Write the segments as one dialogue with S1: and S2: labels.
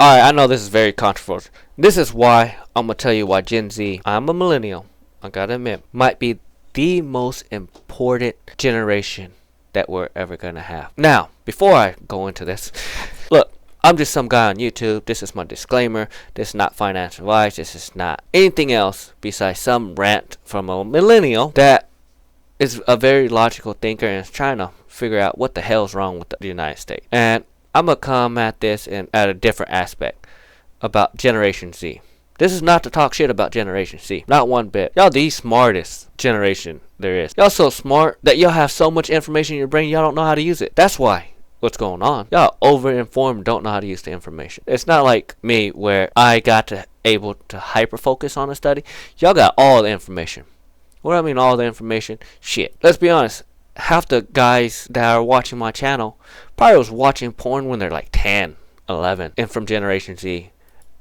S1: Alright, I know this is very controversial. This is why I'm going to tell you why Gen Z, I'm a millennial, I gotta admit, might be the most important generation that we're ever going to have. Now, before I go into this, look, I'm just some guy on YouTube. This is my disclaimer. This is not financial advice. This is not anything else besides some rant from a millennial that is a very logical thinker and is trying to figure out what the hell's wrong with the United States. And I'm going to come at this at a different aspect about Generation Z. This is not to talk shit about Generation Z. Not one bit. Y'all the smartest generation there is. Y'all so smart that y'all have so much information in your brain y'all don't know how to use it. That's why what's going on. Y'all over-informed, don't know how to use the information. It's not like me where I got to able to hyper-focus on a study. Y'all got all the information. What do I mean all the information? Shit. Let's be honest. Half the guys that are watching my channel probably was watching porn when they're like 10, 11, and from Generation Z,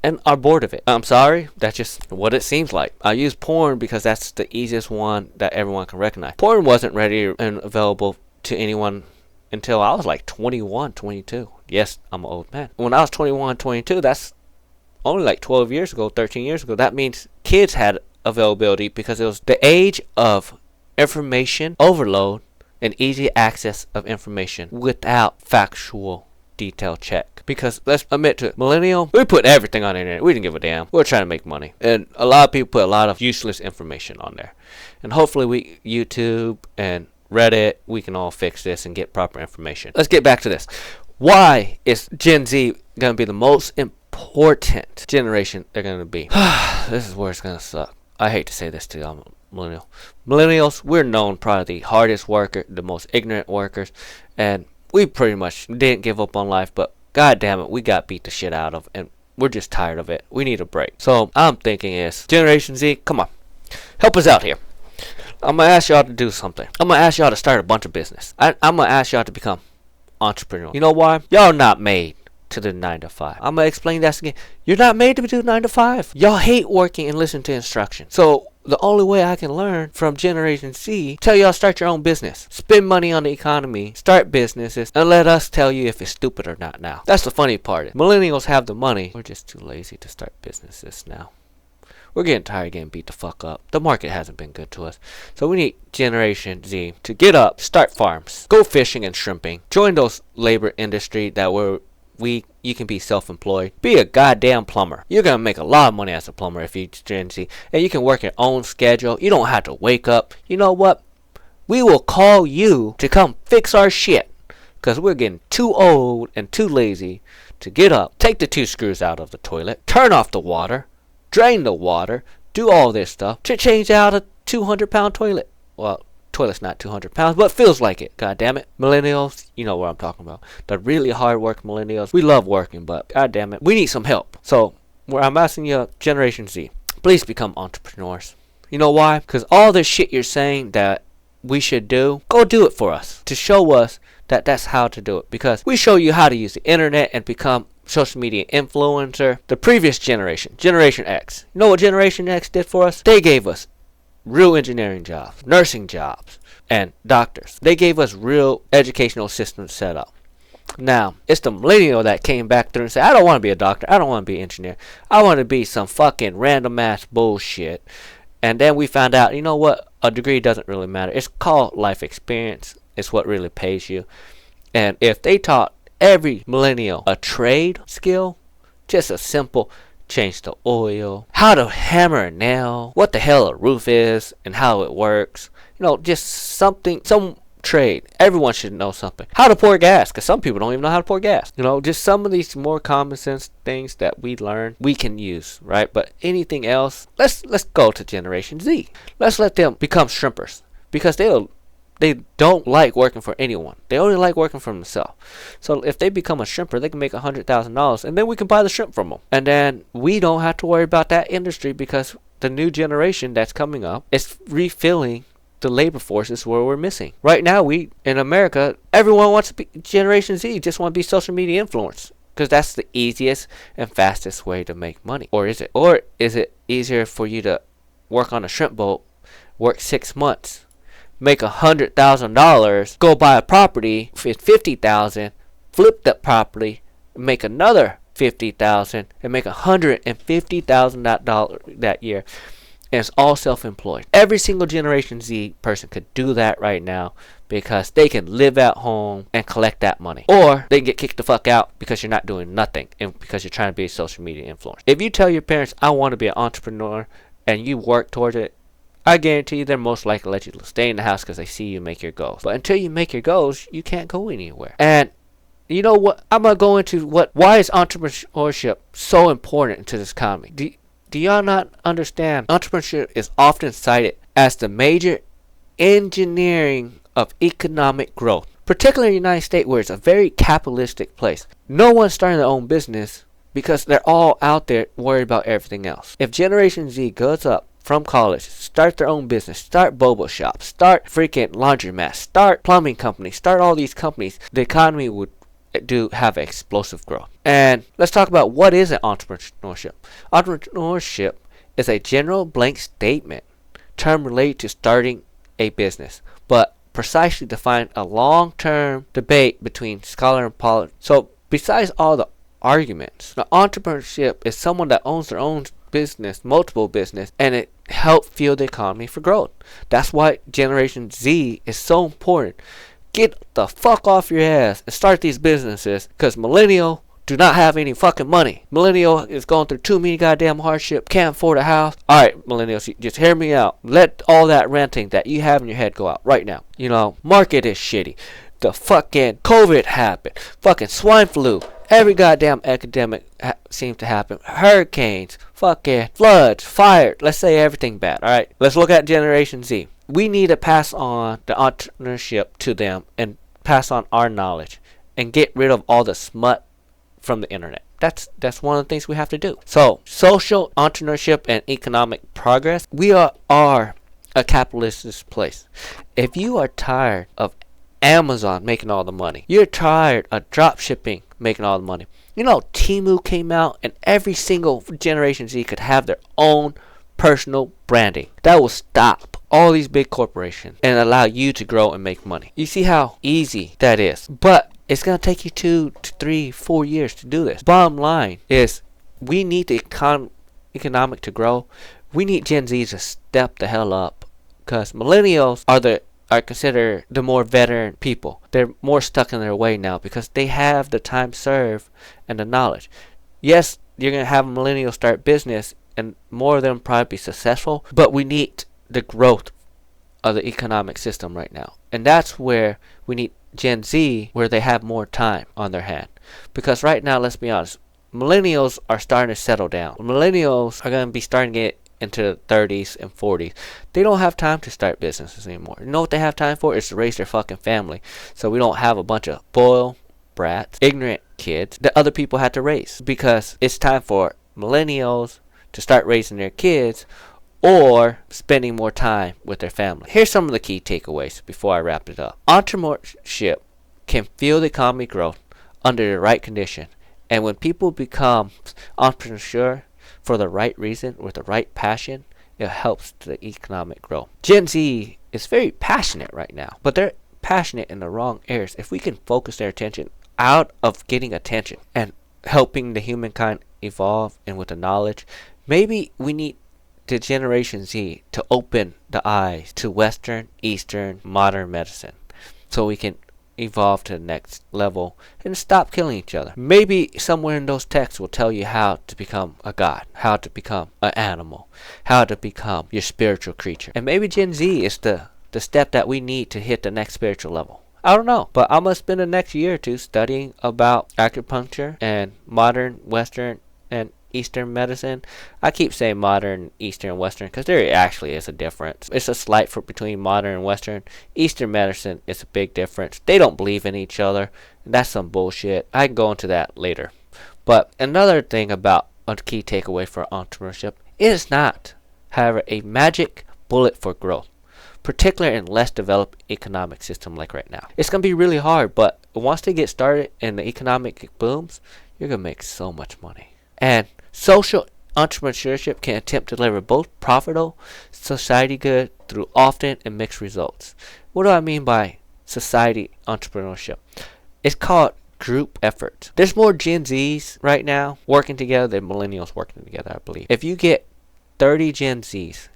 S1: and are bored of it. I'm sorry, that's just what it seems like. I use porn because that's the easiest one that everyone can recognize. Porn wasn't ready and available to anyone until I was like 21, 22. Yes, I'm an old man. When I was 21, 22, that's only like 12 years ago, 13 years ago. That means kids had availability because it was the age of information overload and easy access of information without factual detail check. Because let's admit to it, millennial, we put everything on the internet. We didn't give a damn. We're trying to make money. And a lot of people put a lot of useless information on there. And hopefully YouTube and Reddit, we can all fix this and get proper information. Let's get back to this. Why is Gen Z going to be the most important generation they're going to be? This is where it's going to suck. I hate to say this to y'all, millennials, we're known probably the hardest worker, the most ignorant workers, and we pretty much didn't give up on life, but god damn it, we got beat the shit out of, and we're just tired of it. We need a break. So I'm thinking is, Generation Z, come on, help us out here. I'm going to ask y'all to do something. I'm going to ask y'all to start a bunch of business. I'm going to ask y'all to become entrepreneurs. You know why? Y'all not made to do 9 to 5. I'm going to explain that again. You're not made to do 9 to 5. Y'all hate working and listen to instructions. So the only way I can learn from Generation Z, tell y'all start your own business. Spend money on the economy, start businesses, and let us tell you if it's stupid or not now. That's the funny part. Millennials have the money. We're just too lazy to start businesses now. We're getting tired of getting beat the fuck up. The market hasn't been good to us. So we need Generation Z to get up, start farms, go fishing and shrimping, join those labor industry that you can be self-employed. Be a goddamn plumber. You're going to make a lot of money as a plumber if you're Gen Z. And you can work your own schedule. You don't have to wake up. You know what? We will call you to come fix our shit. Because we're getting too old and too lazy to get up, take the 2 screws out of the toilet, turn off the water, drain the water, do all this stuff to change out a 200-pound toilet. Well, toilet's not 200 pounds, but feels like it. God damn it. Millennials, you know what I'm talking about. The really hard work millennials. We love working, but god damn it, we need some help. So, where I'm asking you, Generation Z, please become entrepreneurs. You know why? Because all this shit you're saying that we should do, go do it for us. To show us that that's how to do it. Because we show you how to use the internet and become social media influencer. The previous generation, Generation X. You know what Generation X did for us? They gave us real engineering jobs, nursing jobs, and doctors. They gave us real educational systems set up. Now, it's the millennial that came back through and said, I don't want to be a doctor. I don't want to be an engineer. I want to be some fucking random ass bullshit. And then we found out, you know what? A degree doesn't really matter. It's called life experience. It's what really pays you. And if they taught every millennial a trade skill, just a simple change the oil, how to hammer a nail, what the hell a roof is and how it works, you know, just something, some trade. Everyone should know something. How to pour gas, because some people don't even know how to pour gas. You know, just some of these more common sense things that we learn, we can use, right? But anything else, let's go to Generation Z. Let's let them become shrimpers, because they don't like working for anyone. They only like working for themselves. So if they become a shrimper, they can make $100,000, and then we can buy the shrimp from them. And then we don't have to worry about that industry, because the new generation that's coming up is refilling the labor forces where we're missing. Right now, in America, everyone wants to be Generation Z, just want to be social media influencers, because that's the easiest and fastest way to make money. Or is it? Or is it easier for you to work on a shrimp boat, work 6 months, make $100,000, go buy a property for $50,000, flip that property, make another $50,000 and make $150,000 that year, and it's all self-employed. Every single Generation Z person could do that right now because they can live at home and collect that money. Or they can get kicked the fuck out because you're not doing nothing and because you're trying to be a social media influencer. If you tell your parents, I want to be an entrepreneur, and you work towards it, I guarantee you they're most likely to let you stay in the house because they see you make your goals. But until you make your goals, you can't go anywhere. And you know what? I'm going to go into why is entrepreneurship so important to this economy. Do y'all not understand? Entrepreneurship is often cited as the major engineering of economic growth, particularly in the United States, where it's a very capitalistic place. No one's starting their own business because they're all out there worried about everything else. If Generation Z goes up from college, start their own business, start boba shops, start freaking laundromats, start plumbing companies, start all these companies, the economy would have explosive growth. And let's talk about what is an entrepreneurship. Entrepreneurship is a general blank statement term related to starting a business, but precisely define a long-term debate between scholar and politics. So besides all the arguments, the entrepreneurship is someone that owns their own business, multiple business, and it helps fuel the economy for growth. That's why Generation Z is so important. Get the fuck off your ass and start these businesses, because Millennial do not have any fucking money. Millennial is going through too many goddamn hardship, can't afford a house. Alright, Millennials, just hear me out. Let all that renting that you have in your head go out right now. You know, market is shitty. The fucking COVID happened. Fucking swine flu. Every goddamn epidemic seems to happen. Hurricanes, fucking floods, fire. Let's say everything bad. Alright, let's look at Generation Z. We need to pass on the entrepreneurship to them and pass on our knowledge and get rid of all the smut from the internet. That's one of the things we have to do. So, social entrepreneurship and economic progress. We are a capitalist place. If you are tired of Amazon making all the money, you're tired of drop shipping making all the money. You know, Temu came out and every single Generation Z could have their own personal branding. That will stop all these big corporations and allow you to grow and make money. You see how easy that is. But it's going to take you 2 to 3, 4 years to do this. Bottom line is we need the economic to grow. We need Gen Z to step the hell up, because millennials are considered the more veteran people. They're more stuck in their way now because they have the time served and the knowledge. Yes, you're going to have a millennial start business and more of them probably be successful, but we need the growth of the economic system right now. And that's where we need Gen Z, where they have more time on their hand. Because right now, let's be honest, millennials are starting to settle down. Millennials are going to be starting to get into the 30s and 40s. They don't have time to start businesses anymore. You know what they have time for? Is to raise their fucking family. So we don't have a bunch of spoiled brats, ignorant kids that other people had to raise. Because it's time for millennials to start raising their kids or spending more time with their family. Here's some of the key takeaways before I wrap it up. Entrepreneurship can fuel the economy growth under the right condition. And when people become entrepreneurs for the right reason, with the right passion, it helps the economic growth. Gen Z is very passionate right now, but they're passionate in the wrong areas. If we can focus their attention out of getting attention and helping the humankind evolve and with the knowledge, maybe we need the Generation Z to open the eyes to Western, Eastern, modern medicine so we can evolve to the next level and stop killing each other. Maybe somewhere in those texts will tell you how to become a god, how to become an animal, how to become your spiritual creature. And maybe Gen Z is the step that we need to hit the next spiritual level. I don't know, but I'm going to spend the next year or two studying about acupuncture and modern, Western, and Eastern medicine. I keep saying modern, Eastern, Western because there actually is a difference. It's a slight difference between modern and Western. Eastern medicine is a big difference. They don't believe in each other. And that's some bullshit. I can go into that later. But another thing about a key takeaway for entrepreneurship, it is not, however, a magic bullet for growth, particularly in less developed economic system like right now. It's going to be really hard, but once they get started and the economic booms, you're going to make so much money. And social entrepreneurship can attempt to deliver both profitable society good through often and mixed results. What do I mean by society entrepreneurship? It's called group effort. There's more Gen Zs right now working together than millennials working together, I believe. If you get 30 Gen Zs,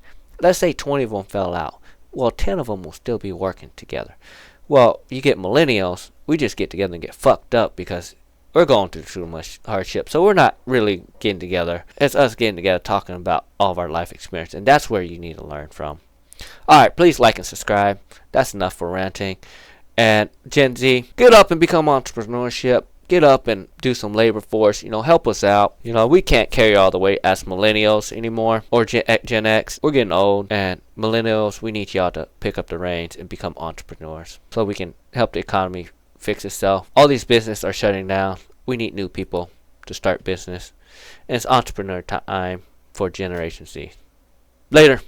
S1: let's say 20 of them fell out, well, 10 of them will still be working together. Well, you get millennials, we just get together and get fucked up because we're going through too much hardship. So we're not really getting together. It's us getting together talking about all of our life experience. And that's where you need to learn from. Alright, please like and subscribe. That's enough for ranting. And Gen Z, get up and become entrepreneurship. Get up and do some labor force. Help us out. We can't carry all the weight as millennials anymore. Or Gen X. We're getting old. And millennials, we need y'all to pick up the reins and become entrepreneurs. So we can help the economy fix itself. All these businesses are shutting down. We need new people to start business. And it's entrepreneur time for Generation Z. Later.